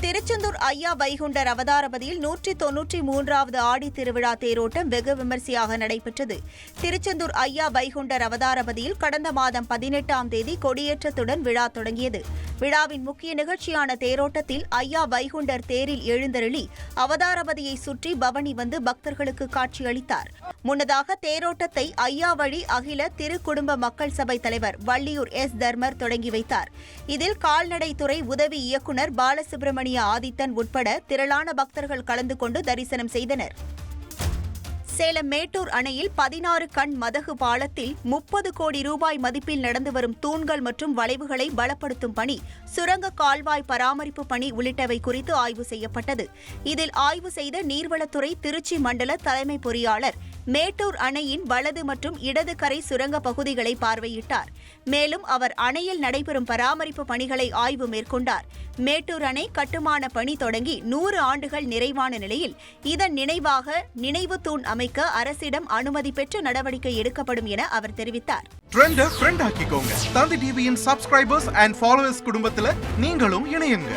திருச்செந்தூர் ஐயா வைகுண்டர் அவதாரபதியில் 193வது ஆடி திருவிழா தேரோட்டம் வெகு விமரிசையாக நடைபெற்றது. திருச்செந்தூர் ஐயா வைகுண்டர் அவதாரபதியில் கடந்த மாதம் 18ஆம் தேதி கொடியேற்றத்துடன் விழா தொடங்கியது. விழாவின் முக்கிய நிகழ்ச்சியான தேரோட்டத்தில் ஐயா வைகுண்டர் தேரில் எழுந்தருளி அவதாரபதியை சுற்றி பவனி வந்து பக்தர்களுக்கு காட்சியளித்தார். முன்னதாக தேரோட்டத்தை ஐயா வழி அகில திருக்குடும்ப மக்கள் சபை தலைவர் வள்ளியூர் எஸ். தர்மர் தொடங்கி வைத்தார். இதில் கால்நடைத்துறை உதவி இயக்குநர் பாலசுப்ரமணிய ஆதித்தன் உட்பட திரளான பக்தர்கள் கலந்து கொண்டு தரிசனம் செய்தனர். சேலம் மேட்டூர் அணையில் 16 கண் மதகு பாலத்தில் 30 கோடி ரூபாய் மதிப்பில் நடந்து வரும் தூண்கள் மற்றும் வளைவுகளை பலப்படுத்தும் பணி, சுரங்க கால்வாய் பராமரிப்பு பணி உள்ளிட்டவை குறித்து ஆய்வு செய்யப்பட்டது. இதில் ஆய்வு செய்த நீர்வளத்துறை திருச்சி மண்டல தலைமை பொறியாளர் மேட்டூர் அணையின் வலது மற்றும் இடது கரை சுரங்க பகுதிகளை பார்வையிட்டார். மேலும் அவர் அணையில் நடைபெறும் பராமரிப்பு பணிகளை ஆய்வு மேற்கொண்டார். மேட்டூர் அணை கட்டுமான பணி தொடங்கி 100 ஆண்டுகள் நிறைவான நிலையில் இதன் நினைவாக நினைவு தூண் அமைக்க அரசிடம் அனுமதி பெற்று நடவடிக்கை எடுக்கப்படும் என அவர் தெரிவித்தார். தந்தி டிவியின் சப்ஸ்கிரைபர்ஸ் அண்ட் ஃபாலோவர்ஸ் குடும்பத்தில் நீங்களும் இணையுங்க.